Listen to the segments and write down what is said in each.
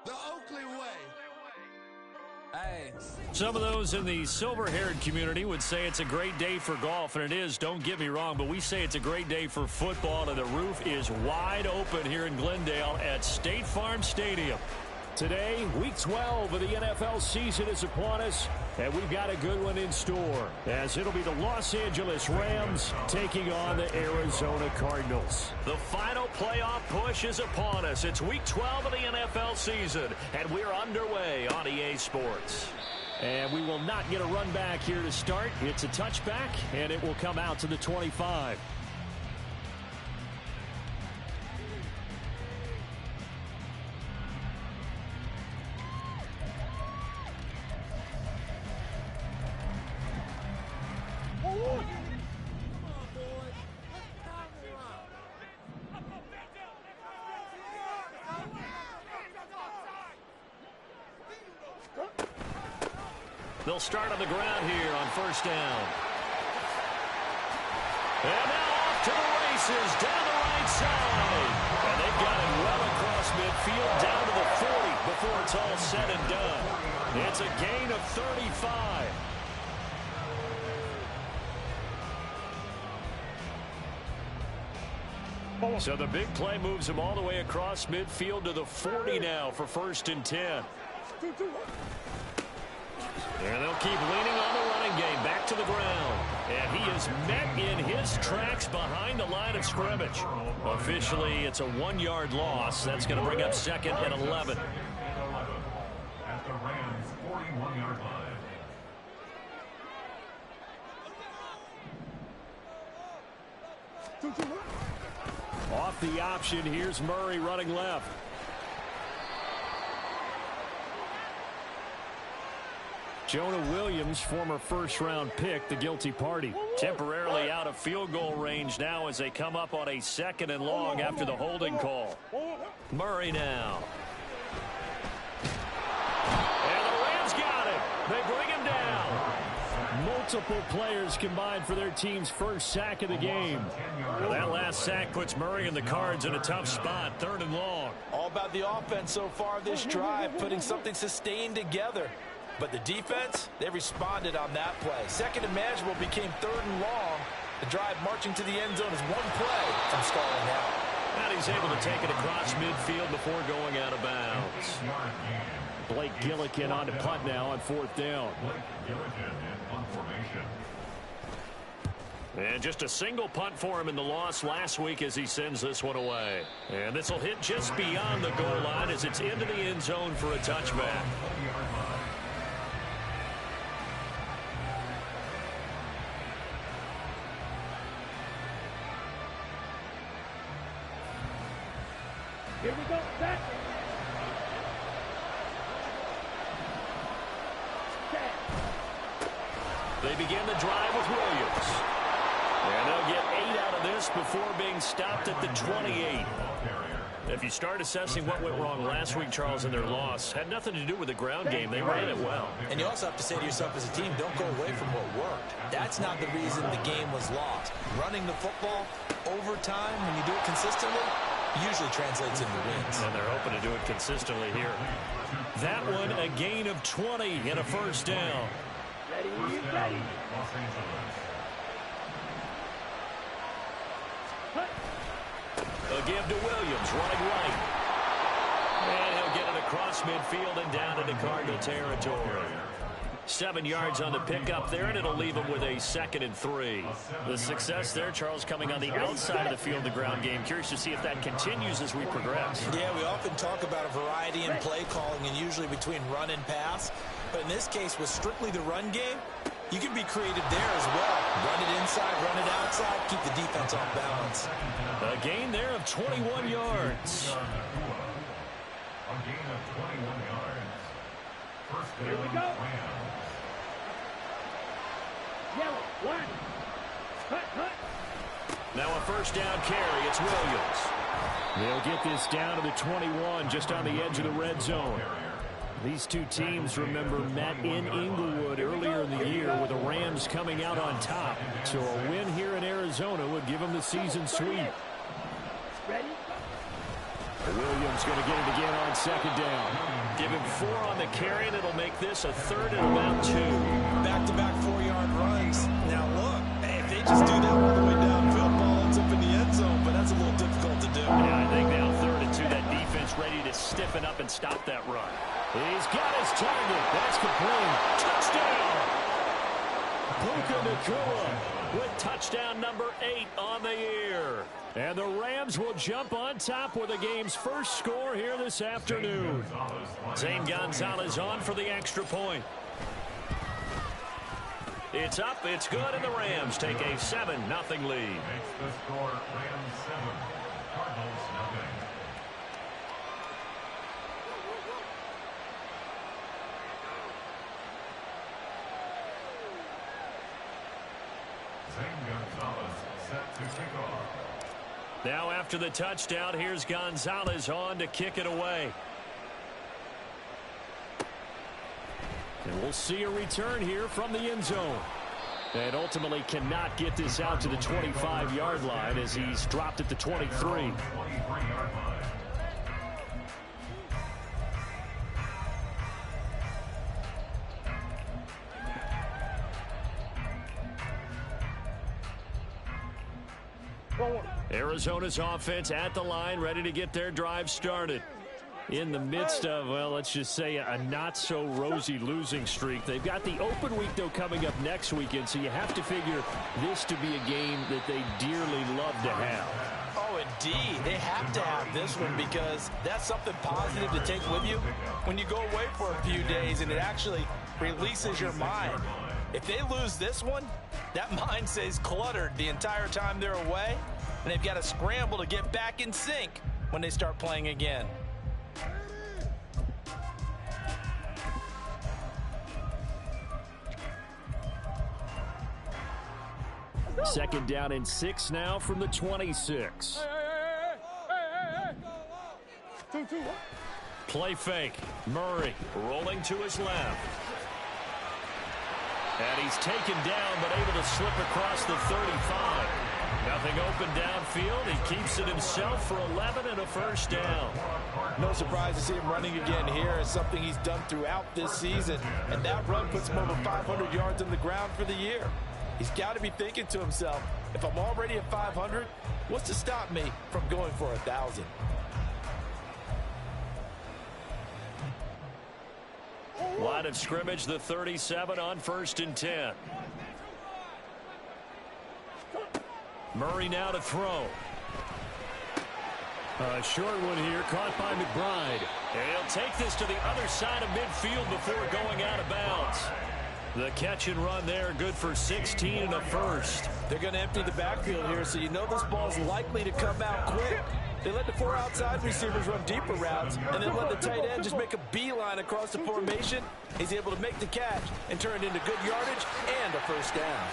The Oakley way. Hey. Some of those in the silver-haired community would say it's a great day for golf, and it is, don't get me wrong, but we say it's a great day for football, and the roof is wide open here in Glendale at State Farm Stadium. Today, Week 12 of the NFL season is upon us, and we've got a good one in store, as it'll be the Los Angeles Rams taking on the Arizona Cardinals. The final playoff push is upon us. It's Week 12 of the NFL season, and we're underway on EA Sports. And we will not get a run back here to start. It's a touchback, and it will come out to the 25. They'll start on the ground here on first down. And now off to the races down the right side. And they've got it well across midfield down to the 40 before it's all said and done. It's a gain of 35. So the big play moves him all the way across midfield to the 40 now for first and 10. And they'll keep leaning on the running game back to the ground. And he is met in his tracks behind the line of scrimmage. Officially, it's a 1-yard loss. That's going to bring up second and 11. At the Rams' 41-yard line. Off the option, here's Murray running left. Jonah Williams, former first-round pick, the guilty party. Temporarily out of field goal range now as they come up on a second and long after the holding call. Murray now. And the Rams got him. They bring him down. Multiple players combined for their team's first sack of the game. Well, that last sack puts Murray and the Cards in a tough spot, third and long. All about the offense so far this drive, putting something sustained together. But the defense, they responded on that play. Second and manageable became third and long. The drive marching to the end zone is one play from stalling out. And he's able to take it across midfield before going out of bounds. Blake Gillikin on to punt now on fourth down. And just a single punt for him in the loss last week as he sends this one away. And this will hit just beyond the goal line as it's into the end zone for a touchback. Here we go, set. They begin the drive with Williams. And they'll get 8 out of this before being stopped at the 28. If you start assessing what went wrong last week, Charles, in their loss, had nothing to do with the ground game. They ran it well. And you also have to say to yourself as a team, don't go away from what worked. That's not the reason the game was lost. Running the football over time, when you do it consistently, usually translates into wins. And they're hoping to do it consistently here. That one, a gain of 20 and a first down. Ready. A give to Williams, running right. And he'll get it across midfield and down into Cardinal territory. 7 yards on the pickup there, and it'll leave him with a second and 3. The success there, Charles, coming on the outside of the field, the ground game. Curious to see if that continues as we progress. Yeah, we often talk about a variety in play calling and usually between run and pass. But in this case, with strictly the run game, you can be creative there as well. Run it inside, run it outside, keep the defense off balance. A gain there of 21 yards. A gain of 21 yards. First down, Here we go. Yellow, one. Hut. Now a first down carry. It's Williams. They'll get this down to the 21, just on the edge of the red zone. These two teams, remember, met in Inglewood earlier in the year with the Rams coming out on top. So a win here in Arizona would give them the season sweep. Ready? Williams going to get it again on second down. Give him 4 on the carry, and it'll make this a third and about 2. Back-to-back 4-yard runs. Now, look, if they just do that all the way downfield, ball ends up in the end zone, but that's a little difficult to do. Yeah, I think now 3rd and 2, that defense ready to stiffen up and stop that run. He's got his target. That's complete. Touchdown! Puka Nacua with touchdown number 8 on the year. And the Rams will jump on top with the game's first score here this afternoon. Zane Gonzalez on for the extra point. It's up, it's good, and the Rams take a 7-0 lead. Makes the score Rams 7, Cardinals nothing. Zane Gonzalez set to kick off. Now after the touchdown, here's Gonzalez on to kick it away. And we'll see a return here from the end zone. And ultimately cannot get this out to the 25-yard line as he's dropped at the 23. 23-yard line. Arizona's offense at the line, ready to get their drive started. In the midst of, well, let's just say a not-so-rosy losing streak. They've got the open week, though, coming up next weekend, so you have to figure this to be a game that they dearly love to have. Oh, indeed. They have to have this one because that's something positive to take with you when you go away for a few days, and it actually releases your mind. If they lose this one, that mind stays cluttered the entire time they're away, and they've got to scramble to get back in sync when they start playing again. Second down and 6 now from the 26. Play fake. Murray rolling to his left. And he's taken down but able to slip across the 35. Nothing open downfield. He keeps it himself for 11 and a first down. No surprise to see him running again here. It's something he's done throughout this season. And that run puts him over 500 yards on the ground for the year. He's got to be thinking to himself, if I'm already at 500, what's to stop me from going for 1,000? Line of scrimmage, the 37 on 1st and 10. Murray now to throw. A short one here, caught by McBride. And he'll take this to the other side of midfield before going out of bounds. The catch and run there, good for 16 and a first. They're going to empty the backfield here, so you know this ball's likely to come out quick. They let the 4 outside receivers run deeper routes, and then let the tight end just make a beeline across the formation. He's able to make the catch and turn it into good yardage and a first down.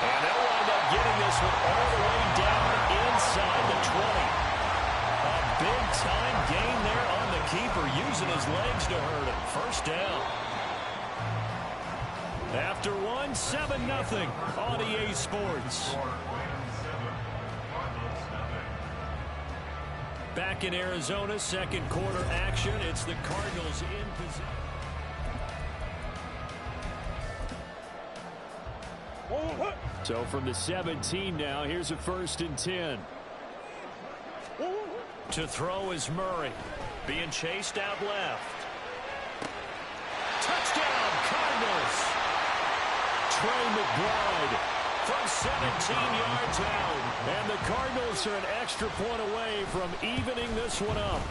And they'll wind up getting this one all the way down inside the 20. A big-time gain there on the keeper, using his legs to hurt him. First down. After one, 7-0 on EA Sports. Back in Arizona, second quarter action. It's the Cardinals in position. So from the 17 now, here's a 1st and 10. To throw is Murray. Being chased out left. Touchdown, Cardinals. Trey McBride from 17 yards out. And the Cardinals are an extra point away from evening this one up.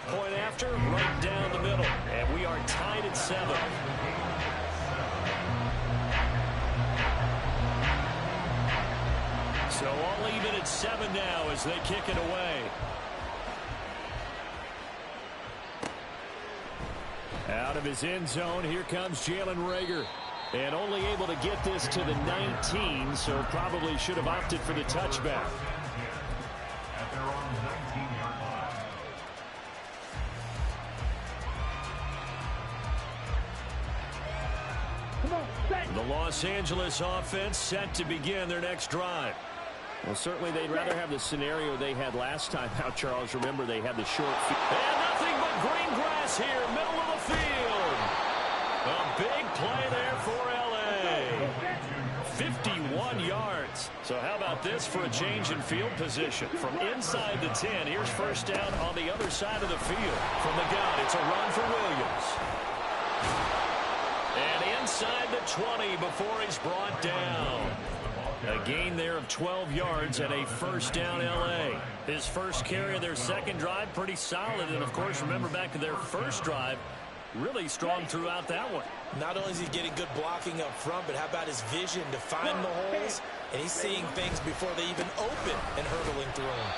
Point after, right down the middle. And we are tied at 7. So all even at 7 now as they kick it away. Out of his end zone, here comes Jalen Reagor. And only able to get this to the 19, so probably should have opted for the touchback. At their own 19-yard line. The Los Angeles offense set to begin their next drive. Well, certainly they'd rather have the scenario they had last time out, Charles. Remember, they had the short field. And nothing but green grass here, middle of the field. A big play there for L.A. 51 yards. So how about this for a change in field position? From inside the 10, here's first down on the other side of the field. From the gun, it's a run for Williams. And inside the 20 before he's brought down. A gain there of 12 yards and a first down L.A. His first carry of their second drive, pretty solid. And, of course, remember back to their first drive, really strong throughout that one. Not only is he getting good blocking up front, but how about his vision to find the holes? And he's seeing things before they even open and hurdling through them.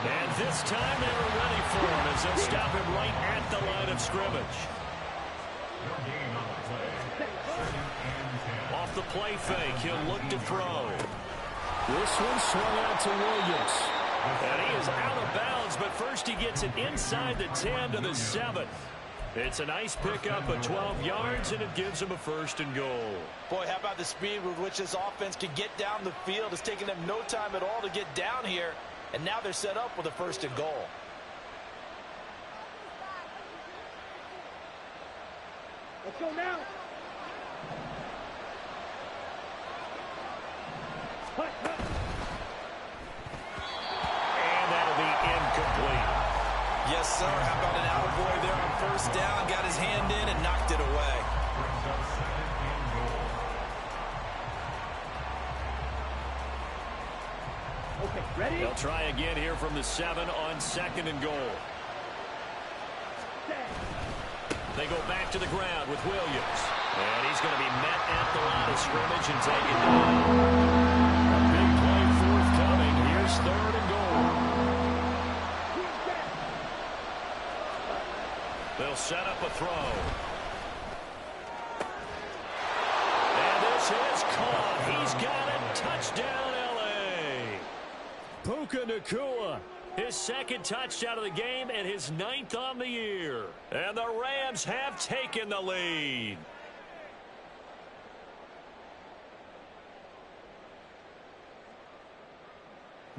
And this time they were ready for him as they'll stop him right at the line of scrimmage. Off the play fake, he'll look to throw. This one swung out to Williams. And he is out of bounds, but first he gets it inside the 10 to the 7. It's a nice pickup of 12 yards, and it gives him a first and goal. Boy, how about the speed with which this offense can get down the field? It's taken them no time at all to get down here, and now they're set up with a first and goal. Let's go now. And that'll be incomplete. Yes, sir. How about an attaboy there on first down? Got his hand in and knocked it away. Okay, ready? They'll try again here from the 7 on second and goal. They go back to the ground with Williams. And he's going to be met at the line of scrimmage and taken down. A big play forthcoming. Here's third and goal. They'll set up a throw. And this is caught. He's got it. Touchdown, L.A. Puka Nacua. His second touchdown of the game and his 9th on the year. And the Rams have taken the lead.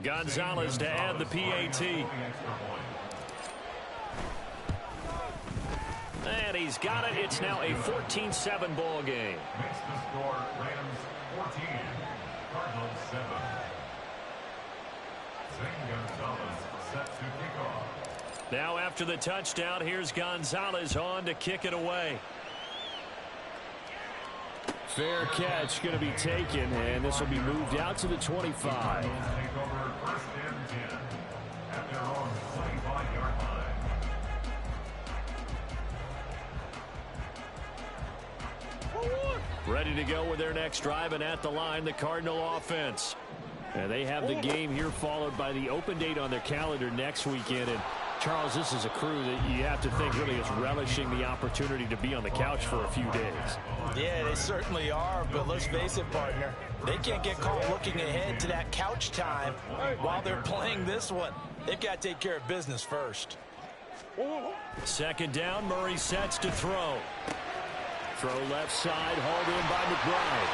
Gonzalez to add the PAT. And he's got it. It's now a 14-7 ball game. Makes the score Rams 14, Cardinals 7. Zane Gonzalez set to kick off. Now after the touchdown, here's Gonzalez on to kick it away. Fair catch going to be taken, and this will be moved out to the 25. Take over first and 10 at their own 25-yard line. Ready to go with their next drive, and at the line, the Cardinal offense. And they have the game here followed by the open date on their calendar next weekend. And Charles, this is a crew that you have to think really is relishing the opportunity to be on the couch for a few days. Yeah, they certainly are, but let's face it, partner. They can't get caught looking ahead to that couch time while they're playing this one. They've got to take care of business first. Second down, Murray sets to throw. Throw left side, hauled in by McBride.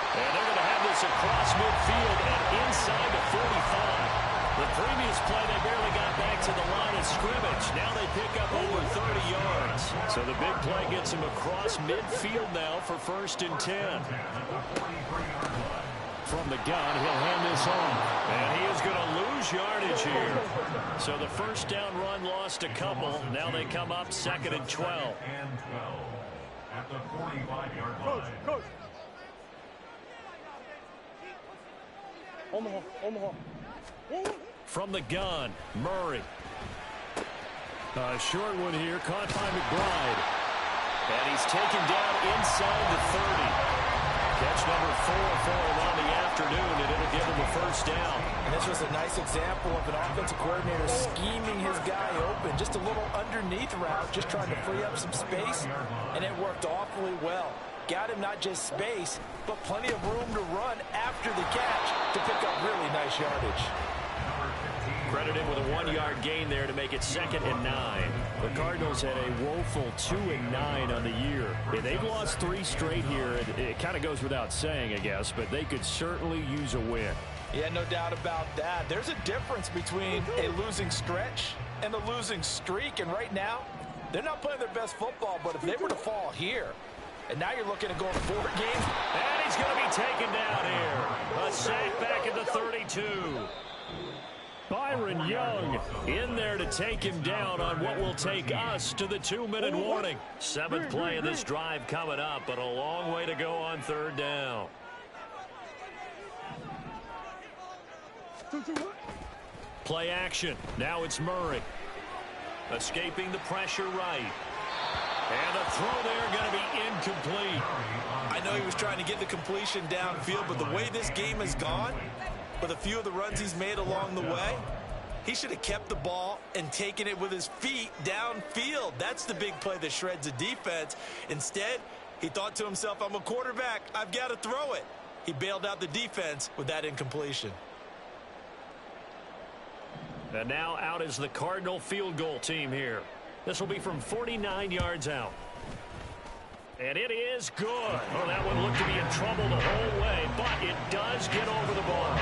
And they're going to have this across midfield and inside the 45. The previous play, they barely got back to the line of scrimmage. Now they pick up over 30 yards. So the big play gets them across midfield now for first and 10. From the gun, he'll hand this off. And he is going to lose yardage here. So the first down run lost a couple. Now they come up second and 12. And 12 at the 45-yard line. Coach. Omaha. From the gun, Murray. A short one here, caught by McBride. And he's taken down inside the 30. Catch number 4 for him on the afternoon, and it'll give him a first down. And this was a nice example of an offensive coordinator scheming his guy open. Just a little underneath route, just trying to free up some space, and it worked awfully well. Got him not just space, but plenty of room to run after the catch to pick up really nice yardage. Credited with a 1-yard gain there to make it second and 9. The Cardinals had a woeful 2-9 on the year. Yeah, they've lost 3 straight here. It kind of goes without saying, I guess, but they could certainly use a win. Yeah, no doubt about that. There's a difference between a losing stretch and a losing streak, and right now, they're not playing their best football, but if they were to fall here, and now you're looking at going 4 games. And he's going to be taken down here. A sack back at the 32. Byron Young in there to take him down on what will take us to the 2-minute warning. 7th play of this drive coming up, but a long way to go on 3rd down. Play action. Now it's Murray. Escaping the pressure right. And the throw there going to be incomplete. I know he was trying to get the completion downfield, but the way this game has gone, with a few of the runs he's made along the way, he should have kept the ball and taken it with his feet downfield. That's the big play that shreds a defense. Instead, he thought to himself, I'm a quarterback, I've got to throw it. He bailed out the defense with that incompletion. And now out is the Cardinal field goal team here. This will be from 49 yards out. And it is good. Oh, that one looked to be in trouble the whole way, but it does get over the ball.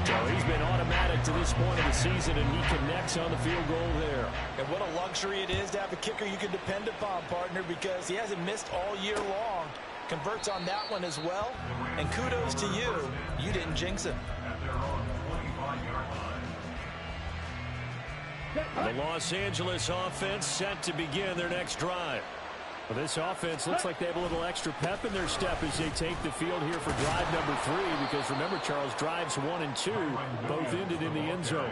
So he's been automatic to this point of the season, and he connects on the field goal there. And what a luxury it is to have a kicker you can depend upon, partner, because he hasn't missed all year long. Converts on that one as well. And kudos to you. You didn't jinx him. The Los Angeles offense set to begin their next drive. Well, this offense looks like they have a little extra pep in their step as they take the field here for drive number 3, because remember, Charles, drives 1 and 2 both ended in the end zone.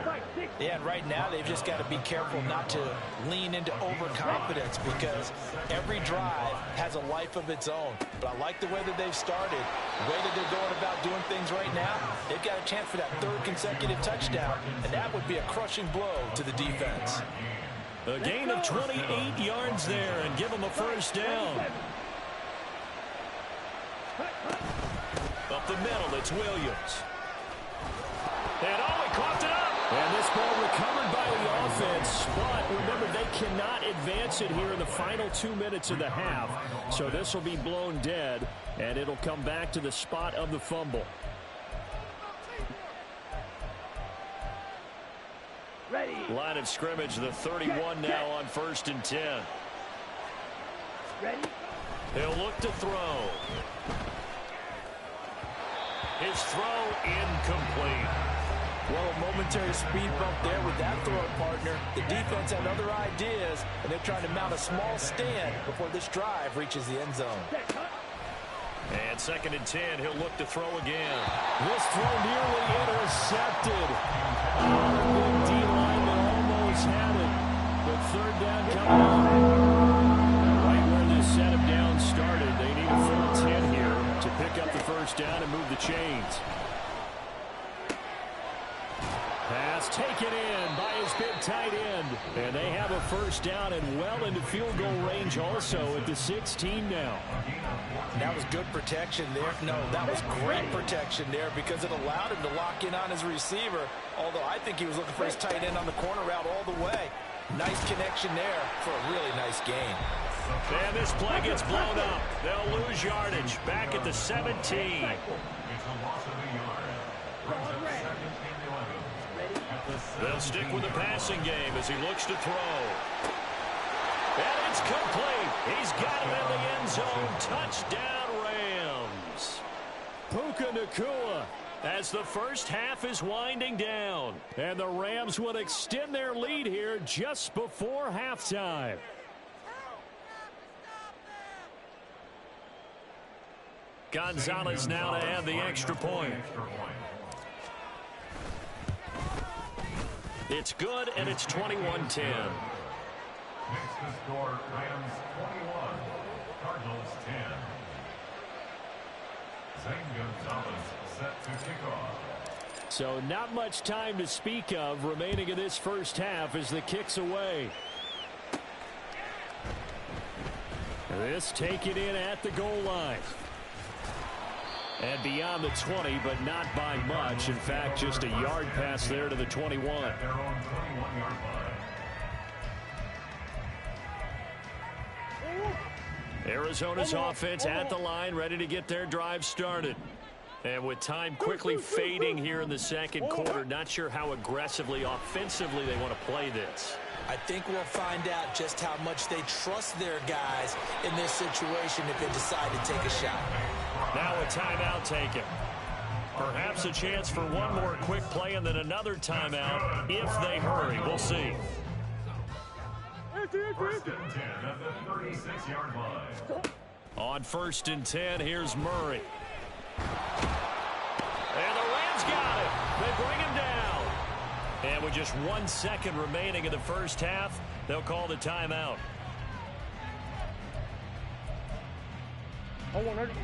Yeah, and right now they've just got to be careful not to lean into overconfidence, because every drive has a life of its own. But I like the way that they've started, the way that they're going about doing things right now. They've got a chance for that 3rd consecutive touchdown, and that would be a crushing blow to the defense. A gain of 28 yards there and give them a 1st down. Up the middle, it's Williams. And he coughed it up. And this ball recovered by the offense, but remember, they cannot advance it here in the final 2 minutes of the half. So this will be blown dead, and it'll come back to the spot of the fumble. Ready. Line of scrimmage, the 31 now on 1st and 10. Ready. He'll look to throw. His throw incomplete. Well, a momentary speed bump there with that throw, partner. The defense had other ideas, and they're trying to mount a small stand before this drive reaches the end zone. And 2nd and 10, he'll look to throw again. This throw nearly intercepted. The D lineman almost had it. But 3rd down coming up. Right where this setup down started, they need a full 10 here to pick up the 1st down and move the chains. Pass taken in by his big tight end. And they have a 1st down and well into field goal range also at the 16 now. That was good protection there. No, that was great protection there, because it allowed him to lock in on his receiver. Although I think he was looking for his tight end on the corner route all the way. Nice connection there for a really nice gain. And this play gets blown up. They'll lose yardage back at the 17. It's a loss of a yard. Brings up 2nd and 11. At the They'll stick with the passing game as he looks to throw. And it's complete. He's got it in the end zone. Touchdown, Rams. Puka Nacua as the 1st half is winding down. And the Rams will extend their lead here just before halftime. Gonzalez now to add the extra point. It's good, and it's 21-10. Makes the score Rams 21, Cardinals 10. Zane Gonzalez set to kick off. So not much time to speak of remaining in this 1st half as the kick's away. This taken in at the goal line. And beyond the 20, but not by much. In fact, just a yard pass there to the 21. At their own 21-yard line. Arizona's offense at the line, ready to get their drive started. And with time quickly fading here in the second quarter, not sure how aggressively, offensively they want to play this. I think we'll find out just how much they trust their guys in this situation if they decide to take a shot. Now a timeout taken. Perhaps a chance for one more quick play and then another timeout if they hurry. We'll see. First and 10 at the 36-yard line. On 1st and 10, here's Murray. And the Rams got it. They bring him down. And with just 1 second remaining in the first half, they'll call the timeout.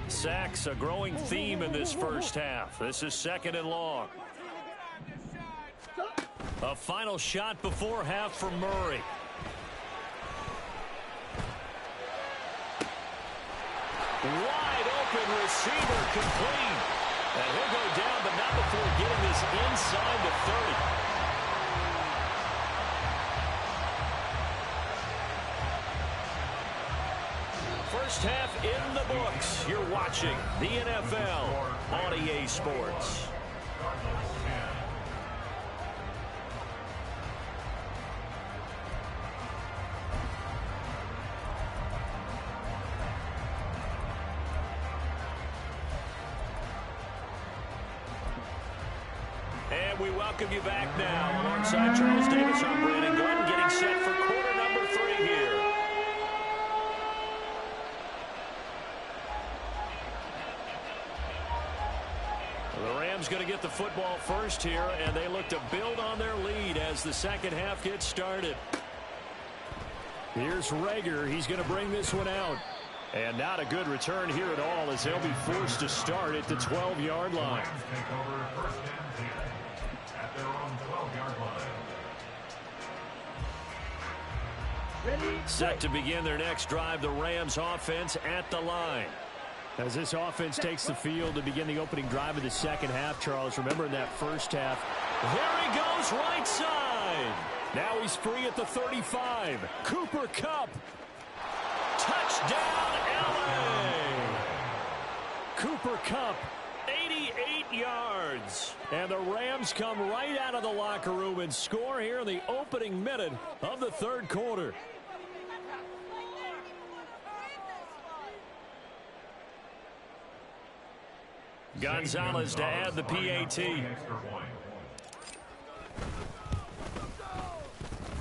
Sacks, a growing theme in this first half. This is 2nd and long. A final shot before half for Murray. Wide open receiver complete. And he'll go down, but not before getting this inside the 30. First half in the books. You're watching the NFL on EA Sports. And we welcome you back now. Alongside Charles Davis, I'm Brandon Gordon, getting set for quarter number 3 here. The Rams going to get the football first here, and they look to build on their lead as the second half gets started. Here's Rager. He's going to bring this one out. And not a good return here at all as they'll be forced to start at the 12-yard line. Take over 1st and 10 at their own 12-yard line. Set to begin their next drive, the Rams offense at the line. As this offense takes the field to begin the opening drive of the second half, Charles, remember in that first half, there he goes right side. Now he's free at the 35. Cooper Kupp. Touchdown, LA. Cooper Kupp, 88 yards. And the Rams come right out of the locker room and score here in the opening minute of the third quarter. Gonzalez to add the PAT.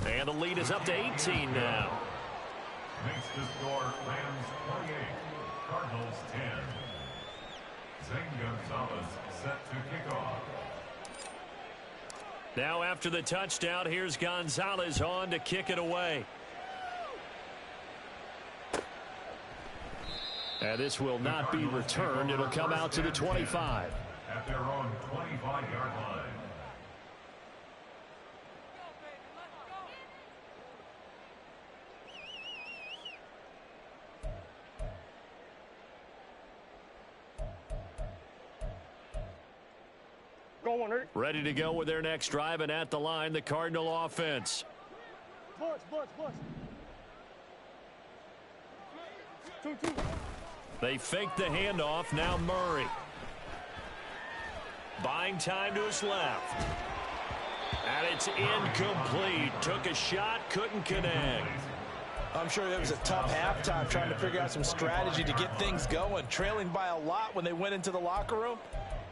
And the lead is up to 18 now. Makes the score Rams 28, Cardinals 10. Zane Gonzalez set to kick off. Now after the touchdown, here's Gonzalez on to kick it away. And this will not be returned. It'll come out to the 25. At their own 25-yard line. Ready to go with their next drive, and at the line, the Cardinal offense. They fake the handoff. Now Murray. Buying time to his left. And it's incomplete. Took a shot, couldn't connect. I'm sure it was a tough halftime trying to figure out some strategy to get things going. Trailing by a lot when they went into the locker room.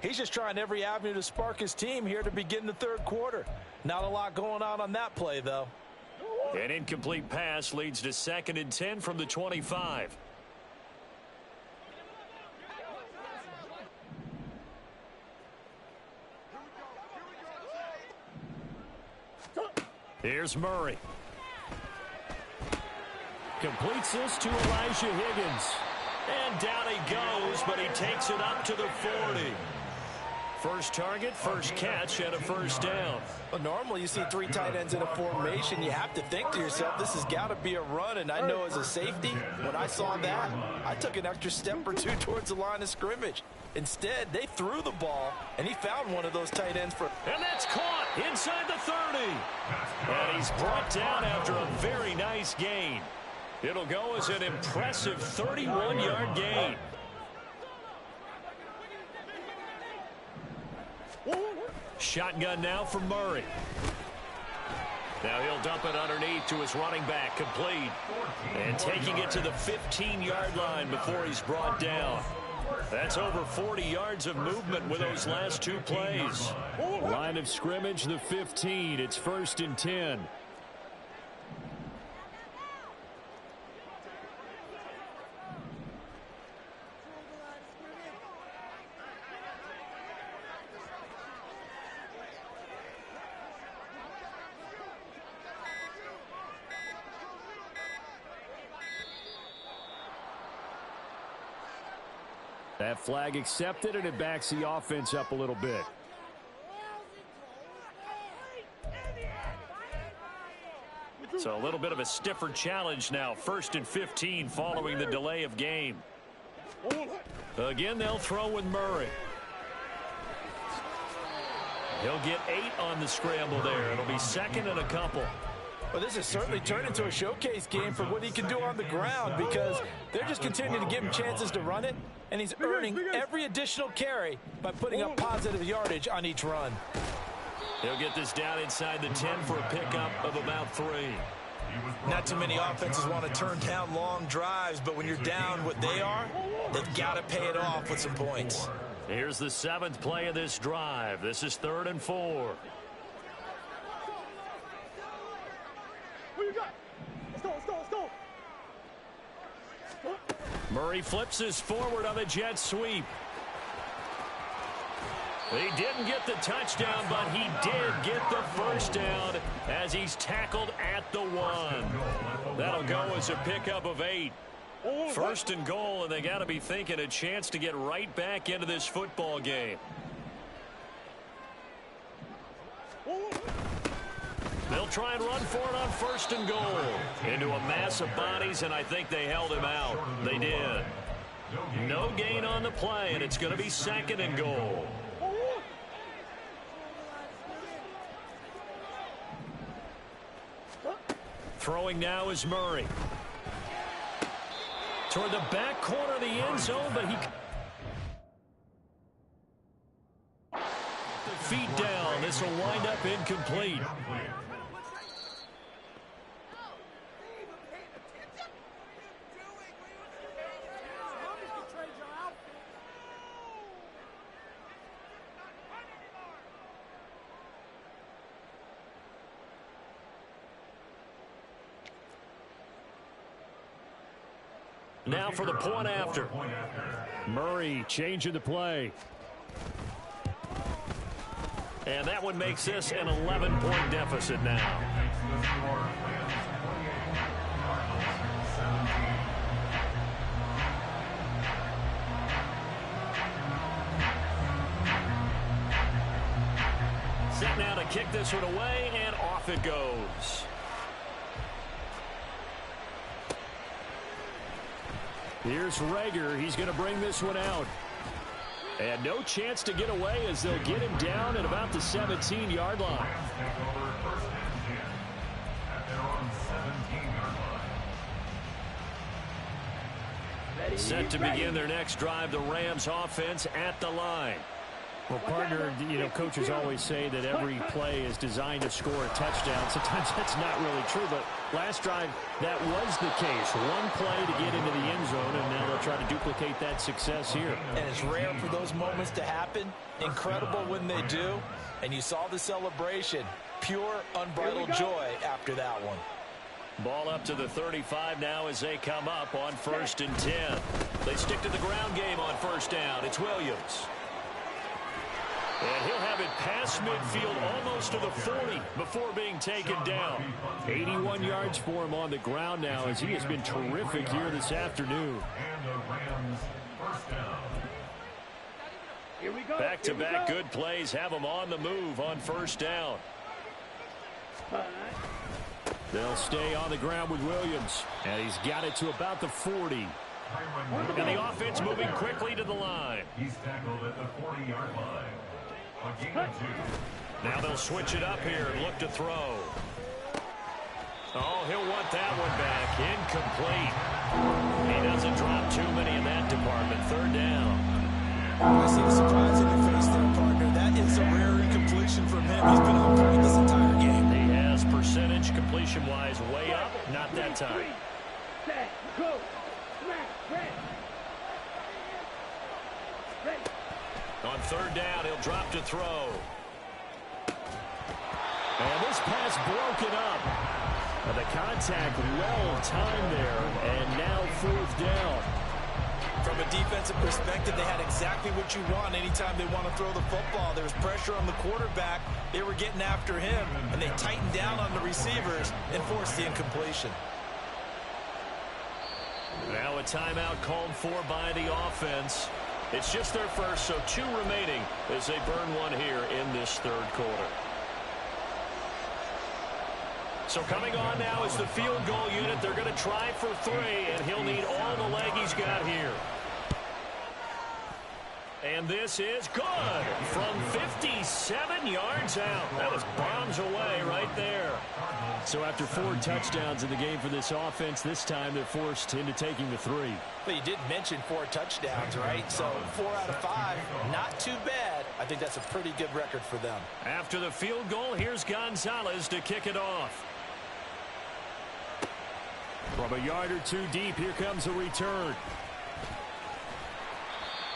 He's just trying every avenue to spark his team here to begin the third quarter. Not a lot going on that play, though. An incomplete pass leads to 2nd and 10 from the 25. Here's Murray. Completes this to Elijah Higgins. And down he goes, but he takes it up to the 40. First target, first catch, and a first down. Well, normally you see 3 tight ends in a formation. You have to think to yourself, this has got to be a run. And I know as a safety, when I saw that, I took an extra step or 2 towards the line of scrimmage. Instead, they threw the ball, and he found one of those tight ends for. And that's caught inside the 30. And he's brought down after a very nice gain. It'll go as an impressive 31-yard gain. Shotgun now for Murray. Now he'll dump it underneath to his running back, complete. And taking it to the 15-yard line before he's brought down. That's over 40 yards of movement with those last two plays. Line of scrimmage, the 15. It's 1st and 10. That flag accepted, and it backs the offense up a little bit. So a little bit of a stiffer challenge now. 1st and 15 following the delay of game. Again, they'll throw with Murray. He'll get 8 on the scramble there. It'll be 2nd and a couple. Well, this has certainly turned into a showcase game for what he can do on the ground, because they're just continuing to give him chances to run it, and he's earning every additional carry by putting up positive yardage on each run. He'll get this down inside the 10 for a pickup of about 3. Not too many offenses want to turn down long drives, but when you're down what they are, they've got to pay it off with some points. Here's the 7th play of this drive. This is 3rd and 4. Murray flips his forward on the jet sweep. He didn't get the touchdown, but he did get the first down as he's tackled at the 1. That'll go as a pickup of 8. 1st and goal, and they got to be thinking a chance to get right back into this football game. They'll try and run for it on 1st and goal. Into a mass of bodies, and I think they held him out. They did. No gain on the play, and it's going to be 2nd and goal. Throwing now is Murray. Toward the back corner of the end zone, but he... The feet down. This will wind up incomplete. Now for the point after. Murray changing the play. And that one makes this an 11-point deficit now. Set now to kick this one away, and off it goes. Here's Rager. He's going to bring this one out. And no chance to get away as they'll get him down at about the 17-yard line. Set to begin their next drive, the Rams offense at the line. Well, partner, coaches always say that every play is designed to score a touchdown. Sometimes that's not really true, but last drive, that was the case. One play to get into the end zone, and now they'll try to duplicate that success here. And it's rare for those moments to happen. Incredible when they do. And you saw the celebration. Pure, unbridled joy after that one. Ball up to the 35 now as they come up on 1st and 10. They stick to the ground game on 1st down. It's Williams. And he'll have it past midfield almost to the 40 before being taken down. 81 yards for him on the ground now as he has been terrific here this afternoon. Back-to-back good plays have him on the move on 1st down. They'll stay on the ground with Williams. And he's got it to about the 40. And the offense moving quickly to the line. He's tackled at the 40-yard line. Now they'll switch it up here and look to throw. Oh, he'll want that one back. Incomplete. He doesn't drop too many in that department. Third down. I see the surprise in your face there, partner. That is a rare incompletion from him. He's been on point this entire game. He has percentage completion-wise way up. Not that time. Set, go. Smack, ready. Ready. On third down, he'll drop to throw. And this pass broken up. And the contact well timed there. And now fourth down. From a defensive perspective, they had exactly what you want anytime they want to throw the football. There was pressure on the quarterback. They were getting after him, and they tightened down on the receivers and forced the incompletion. Now a timeout called for by the offense. It's just their first, so 2 remaining as they burn one here in this third quarter. So coming on now is the field goal unit. They're going to try for 3, and he'll need all the leg he's got here. And this is good from 57 yards out. That was bombs away right there. So after 4 touchdowns in the game for this offense, this time they're forced into taking the 3. But you did mention 4 touchdowns, right? So 4 out of 5, not too bad. I think that's a pretty good record for them. After the field goal, here's Gonzalez to kick it off. From a yard or 2 deep, here comes a return.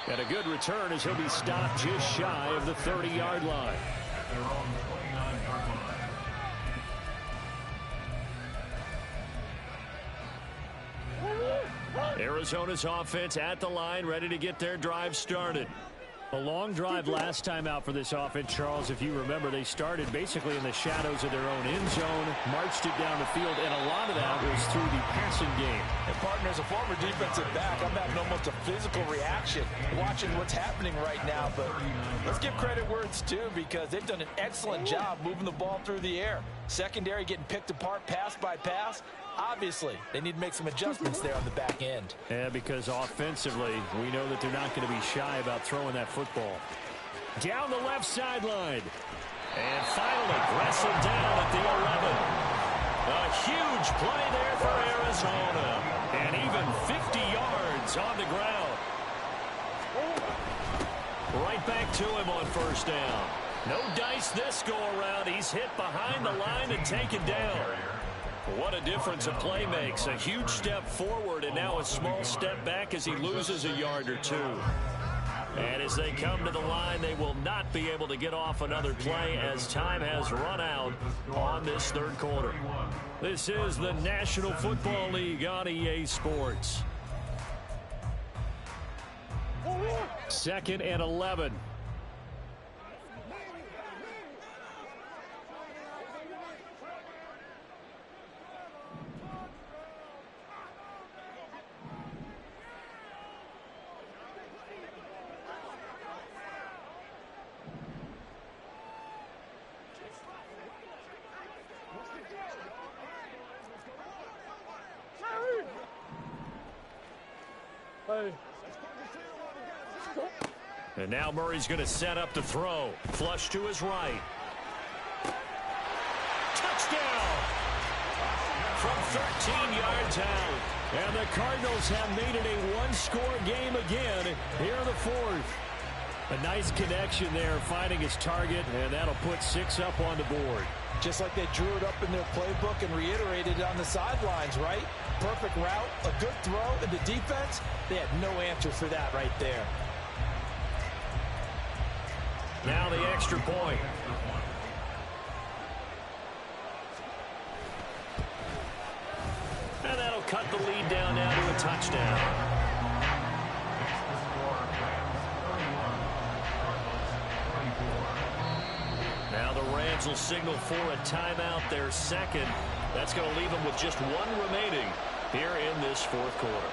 And a good return as he'll be stopped just shy of the 30-yard line. At their own 29-yard line. Arizona's offense at the line, ready to get their drive started. A long drive last time out for this offense, Charles. If you remember, they started basically in the shadows of their own end zone, marched it down the field, and a lot of that was through the passing game. And partner, as a former defensive back, I'm having almost a physical reaction watching what's happening right now. But let's give credit where it's due, because they've done an excellent job moving the ball through the air. Secondary getting picked apart pass by pass. Obviously, they need to make some adjustments there on the back end. Yeah, because offensively, we know that they're not going to be shy about throwing that football. Down the left sideline. And finally wrestled down at the 11. A huge play there for Arizona. And even 50 yards on the ground. Right back to him on first down. No dice this go-around. He's hit behind the line and taken down. What a difference a play makes. A huge step forward and now a small step back as he loses a yard or 2. And as they come to the line, they will not be able to get off another play as time has run out on this third quarter. This is the National Football League on EA Sports. 2nd and 11. And now Murray's going to set up the throw. Flush to his right. Touchdown! From 13 yards out. And the Cardinals have made it a one-score game again here in the 4th. A nice connection there, finding his target, and that'll put 6 up on the board. Just like they drew it up in their playbook and reiterated it on the sidelines, right? Perfect route, a good throw, and the defense, they had no answer for that right there. Now the extra point. And that'll cut the lead down now to a touchdown. Now the Rams will signal for a timeout, their second. That's going to leave them with just 1 remaining here in this 4th quarter.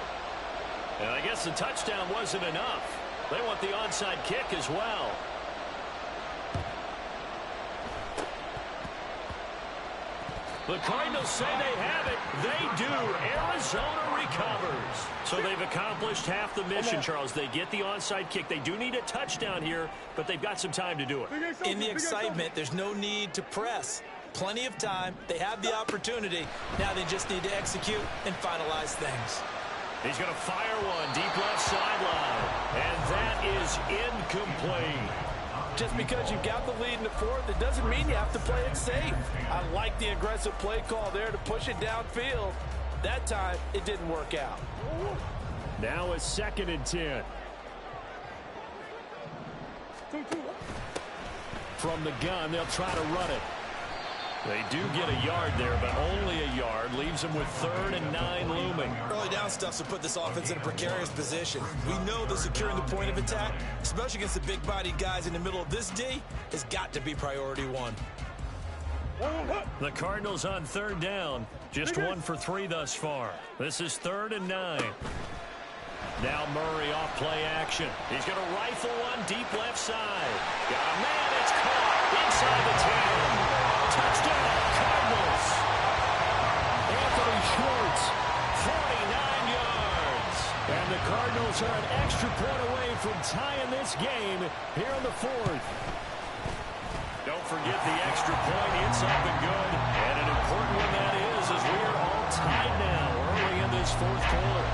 And I guess the touchdown wasn't enough. They want the onside kick as well. The Cardinals say they have it. They do. Arizona recovers. So they've accomplished half the mission, Charles. They get the onside kick. They do need a touchdown here, but they've got some time to do it. In the excitement, there's no need to press. plenty of time. They have the opportunity. Now they just need to execute and finalize things. He's going to fire one deep left sideline. And that is incomplete. Just because you've got the lead in the fourth, it doesn't mean you have to play it safe. I like the aggressive play call there to push it downfield. That time, it didn't work out. Now a 2nd and 10. From the gun, they'll try to run it. They do get a yard there, but only a yard. Leaves them with 3rd and 9 looming. Early down stuff to put this offense in a precarious position. We know that securing the point of attack, especially against the big-bodied guys in the middle of this D, has got to be priority one. The Cardinals on 3rd down. Just 1 for 3 thus far. This is 3rd and 9. Now Murray off play action. He's going to rifle one deep left side. Got a man. It's caught inside the 10. Touchdown, Cardinals. Anthony Schwartz, 49 yards. And the Cardinals are an extra point away from tying this game here in the 4th. Don't forget the extra point. It's up and good. And an important one that is, as we are all tied now early in this 4th quarter.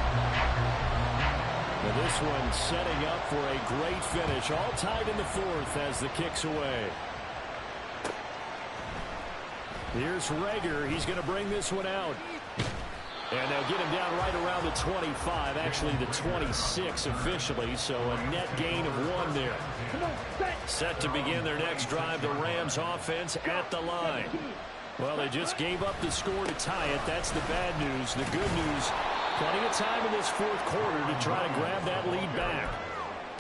Now this one setting up for a great finish. All tied in the 4th as the kick's away. Here's Rager. He's going to bring this one out. And they'll get him down right around the 25. Actually, the 26 officially. So a net gain of 1 there. Set to begin their next drive. The Rams offense at the line. Well, they just gave up the score to tie it. That's the bad news. The good news, plenty of time in this 4th quarter to try to grab that lead back.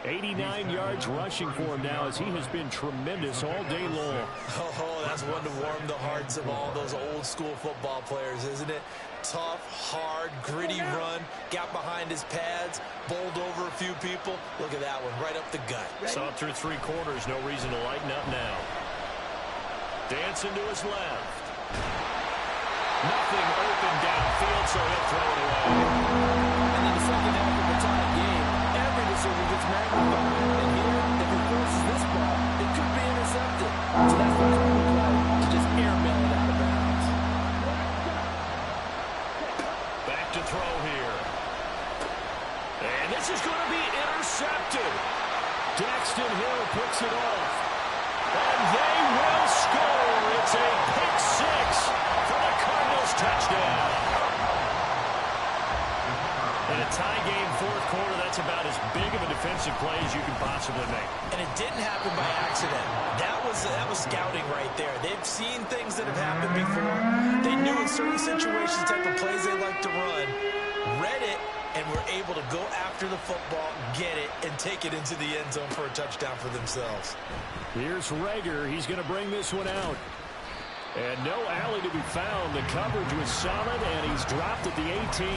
89 yards rushing for him now as he has been tremendous all day long. Oh, that's one to warm the hearts of all those old school football players, isn't it? Tough, hard, gritty run, got behind his pads, bowled over a few people. Look at that one, right up the gut. Saw it through 3 quarters, no reason to lighten up now. Dancing to his left. Nothing open downfield, so he'll throw it away. And in the second half of the tie game, every decision gets magnified. And here, if he forces this ball, it could be intercepted. So that's the common play, to just airmail it out of bounds. Back to throw here. And this is going to be intercepted. Daxton Hill picks it off. And they will score. It's a pick 6 for the Cardinals touchdown. In a tie game 4th quarter, that's about as big of a defensive play as you can possibly make. And it didn't happen by accident. That was scouting right there. They've seen things that have happened before. They knew in certain situations the type of plays they like to run, read it, and were able to go after the football, get it, and take it into the end zone for a touchdown for themselves. Here's Rager. He's going to bring this one out. And no alley to be found. The coverage was solid, and he's dropped at the 18.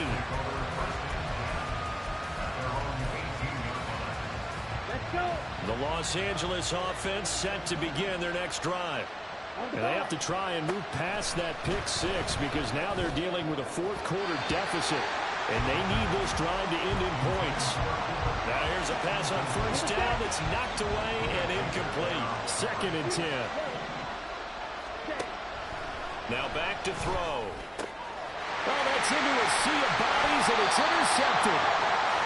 The Los Angeles offense set to begin their next drive. And they have to try and move past that pick 6 because now they're dealing with a 4th quarter deficit. And they need this drive to end in points. Now here's a pass on 1st down that's knocked away and incomplete. 2nd and 10. Now back to throw. Oh, that's into a sea of bodies, and it's intercepted.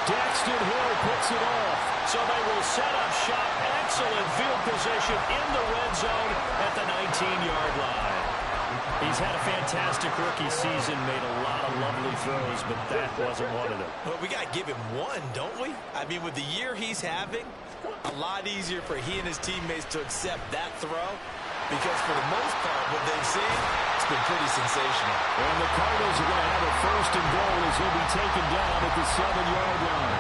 Daxton Hill picks it off. So they will set up shop. Excellent field position in the red zone at the 19-yard line. He's had a fantastic rookie season, made a lot of lovely throws, but that wasn't one of them. Well, we got to give him one, don't we? I mean, with the year he's having, a lot easier for he and his teammates to accept that throw because for the most part, what they've seen, it's been pretty sensational. And the Cardinals are going to have a 1st and goal as he'll be taken down at the 7-yard line.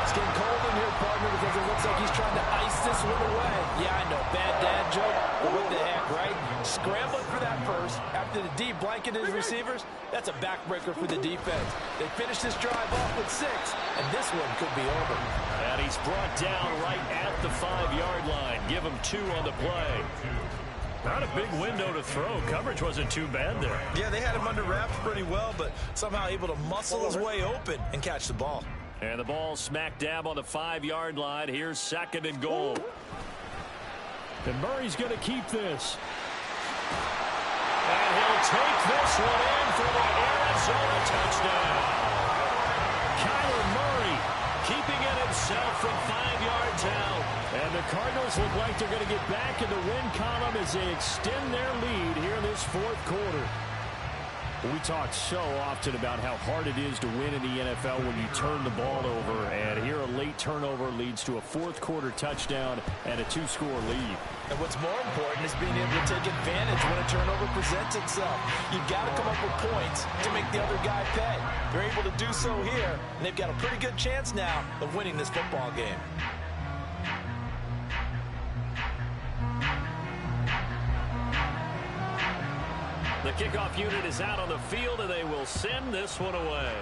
It's getting cold in here, partner, because it looks like he's trying to ice this one away. Yeah, I know, bad dad joke, but what the heck, right? Scrambling for that first after the D blanketed his receivers, that's a backbreaker for the defense. They finish this drive off with 6, and this one could be over. And he's brought down right at the 5-yard line. Give him 2 on the play. Not a big window to throw. Coverage wasn't too bad there. Yeah, they had him under wraps pretty well, but somehow able to muscle his way open and catch the ball. And the ball smack dab on the 5-yard line. Here's 2nd and goal. And Murray's going to keep this. And he'll take this one in for the Arizona touchdown. Kyler Murray keeping it himself from 5 yards out. And the Cardinals look like they're going to get back in the win column as they extend their lead here in this fourth quarter. We talk so often about how hard it is to win in the NFL when you turn the ball over. And here a late turnover leads to a fourth quarter touchdown and a 2-score lead. And what's more important is being able to take advantage when a turnover presents itself. You've got to come up with points to make the other guy pay. They're able to do so here, and they've got a pretty good chance now of winning this football game. The kickoff unit is out on the field, and they will send this one away.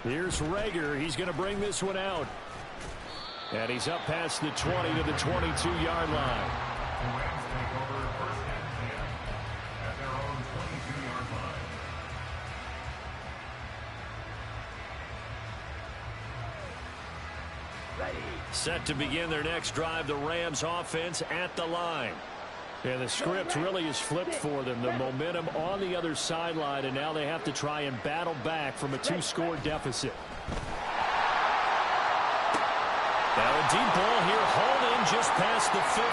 Here's Rager. He's going to bring this one out. And he's up past the 20 to the 22-yard line. The Rams take over first and 10 at their own 22-yard line. Set to begin their next drive, the Rams offense at the line. And the script really is flipped for them. The momentum on the other sideline, and now they have to try and battle back from a 2-score deficit. Now a deep ball here, hauled in just past the 50.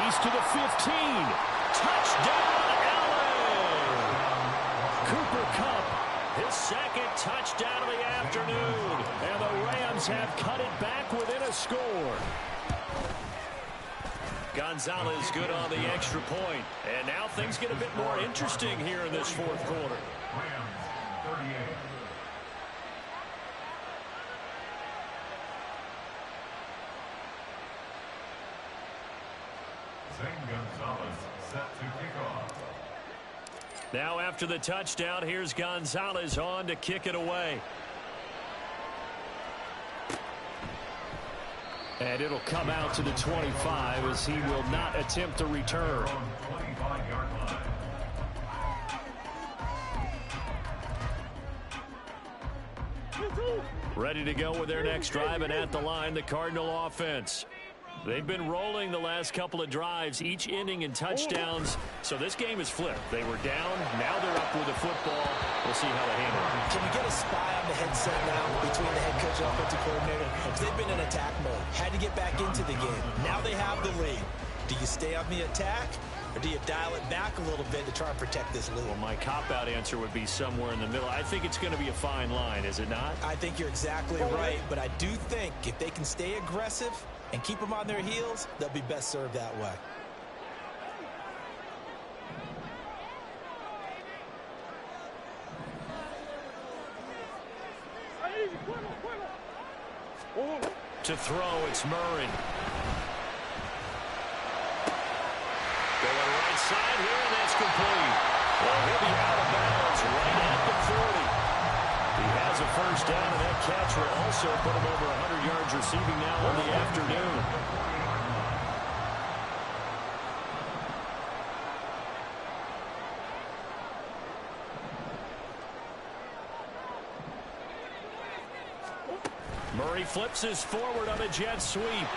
He's to the 15. Touchdown, Allen! Cooper Kupp, his second touchdown of the afternoon. And the Rams have cut it back within a score. Gonzalez good on the extra point. And now things get a bit more interesting here in this fourth quarter. Rams 38. Zane Gonzalez set to kick off. Now after the touchdown, here's Gonzalez on to kick it away. And it'll come out to the 25 as he will not attempt a return. 25-yard line. Ready to go with their next drive, and at the line, the Cardinal offense. They've been rolling the last couple of drives, each ending in touchdowns. So this game is flipped. They were down. Now they're up with the football. We'll see how they handle it. Can you get a spy on the headset now between the head coach and offensive coordinator? Because they've been in attack mode. Had to get back into the game. Now they have the lead. Do you stay on the attack, or do you dial it back a little bit to try and protect this lead? Well, my cop-out answer would be somewhere in the middle. I think it's going to be a fine line, is it not? I think you're exactly right, but I do think if they can stay aggressive and keep them on their heels, they'll be best served that way. To throw, it's Murray. Going right side here, and that's complete. Well, he'll be out of bounds right at the 40. He has a first down, and that catch will also put him over 100 yards receiving now in the afternoon. Murray flips his forward on a jet sweep.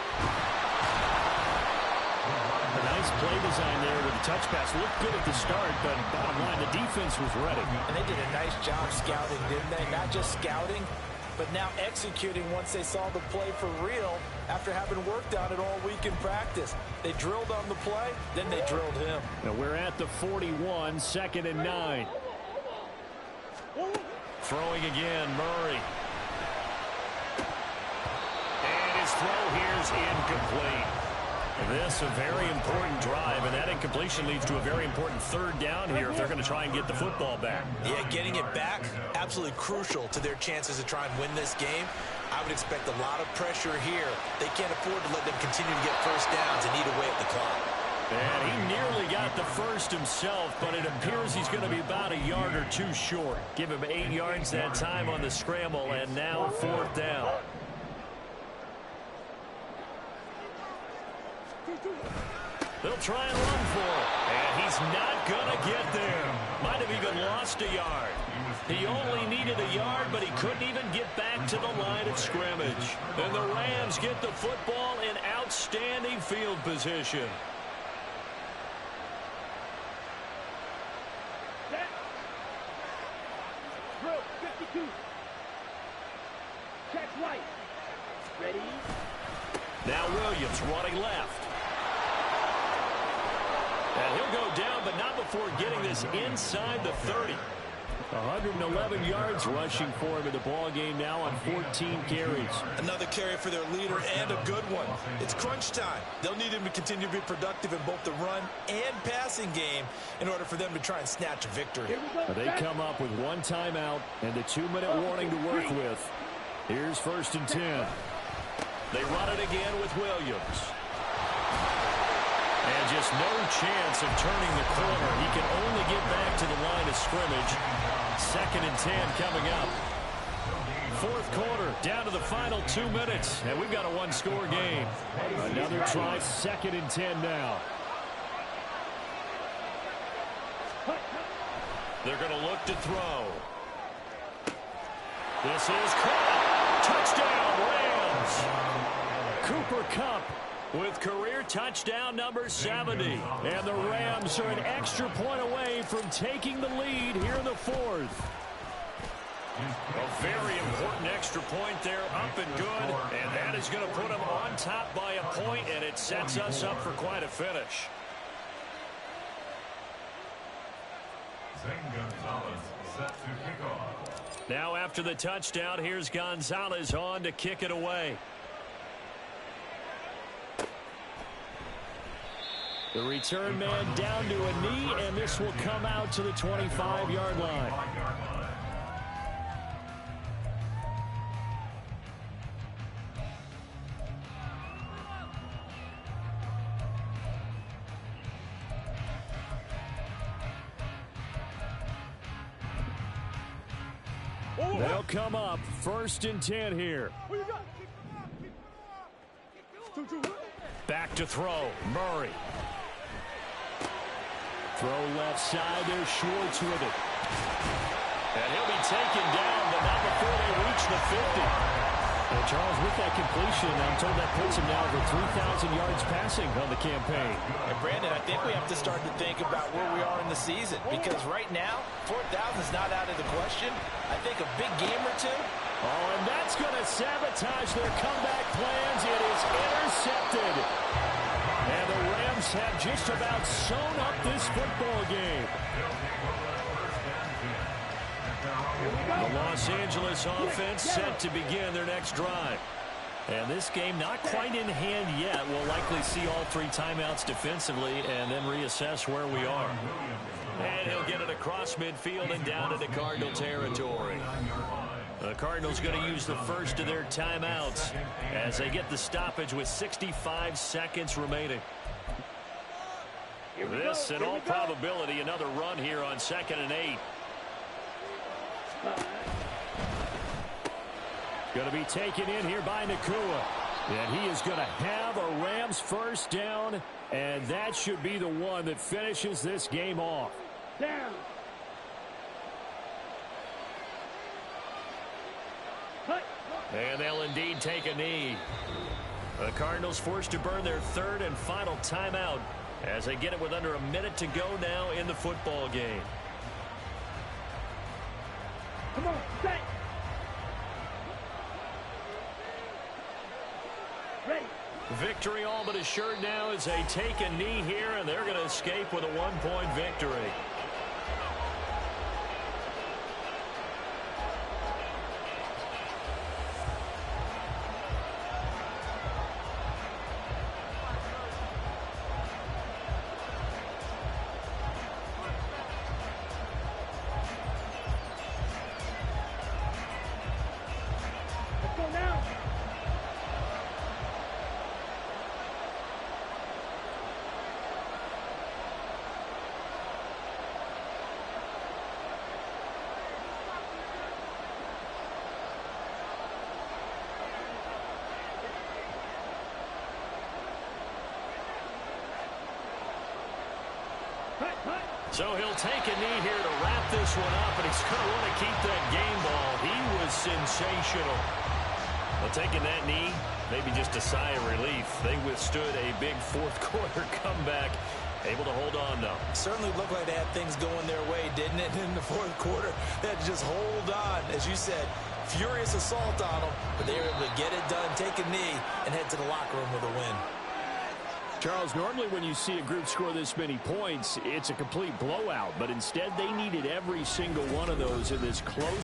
A nice play design there with the touch pass. Looked good at the start, but bottom line, the defense was ready. And they did a nice job scouting, didn't they? Not just scouting, but now executing once they saw the play for real after having worked on it all week in practice. They drilled on the play, then they drilled him. Now we're at the 41, 2nd and 9. Throwing again, Murray. And his throw here's incomplete. This a very important drive, and that incompletion leads to a very important third down here if they're going to try and get the football back. Yeah, getting it back, absolutely crucial to their chances to try and win this game. I would expect a lot of pressure here. They can't afford to let them continue to get first downs and eat away at the clock. And he nearly got the first himself, but it appears he's going to be about a yard or two short. Give him 8 yards that time on the scramble, and now 4th down. They'll try and run for it, and he's not going to get there. Might have even lost a yard. He only needed a yard, but he couldn't even get back to the line of scrimmage. And the Rams get the football in outstanding field position. 2. Check right. Ready? Now Williams running left. And he'll go down, but not before getting this inside the 30. 111 yards rushing for him in the ball game now on 14 carries. Another carry for their leader and a good one. It's crunch time. They'll need him to continue to be productive in both the run and passing game in order for them to try and snatch a victory. They come up with one timeout and a 2-minute warning to work with. Here's 1st and 10. They run it again with Williams. And just no chance of turning the corner. He can only get back to the line of scrimmage. 2nd and 10 coming up. 4th quarter, down to the final 2 minutes. And we've got a one-score game. Another try, 2nd and 10 now. They're going to look to throw. This is caught. Touchdown, Rams. Cooper Kupp with career touchdown number 70. And the Rams are an extra point away from taking the lead here in the 4th. A very important extra point there, up and good. And that is going to put them on top by a point, and it sets us up for quite a finish. Zane Gonzalez set to kick off. Now after the touchdown, here's Gonzalez on to kick it away. The return man down to a knee, and this will come out to the 25-yard line. They'll come up 1st and 10 here. Back to throw. Murray. Throw left side. There's Schwartz with it. And he'll be taken down, but not before they reach the 50. Well, Charles, with that completion, I'm told that puts him now over 3,000 yards passing on the campaign. And Brandon, I think we have to start to think about where we are in the season, because right now, 4,000 is not out of the question. I think a big game or two. Oh, and that's going to sabotage their comeback plans. It is intercepted. And the Rams have just about sewn up this football game. The Los Angeles offense set to begin their next drive. And this game not quite in hand yet. We'll likely see all 3 timeouts defensively and then reassess where we are. And he'll get it across midfield and down into Cardinal territory. The Cardinals going to use the first of their timeouts as they get the stoppage with 65 seconds remaining. This, in all probability, another run here on 2nd and 8. Going to be taken in here by Nakua. And he is going to have a Rams first down, and that should be the one that finishes this game off. Down. And they'll indeed take a knee. The Cardinals forced to burn their 3rd and final timeout as they get it with under a minute to go now in the football game. Come on, set. Ready. Victory all but assured now as they take a knee here, and they're going to escape with a 1-point victory. So he'll take a knee here to wrap this one up, and he's going to want to keep that game ball. He was sensational. Well, taking that knee, maybe just a sigh of relief. They withstood a big 4th quarter comeback Able to hold on, though. Certainly looked like they had things going their way, didn't it? In the fourth quarter, they had to just hold on. As you said, furious assault on them, but they were able to get it done, take a knee, and head to the locker room with a win. Charles, normally when you see a group score this many points, it's a complete blowout. But instead, they needed every single one of those in this close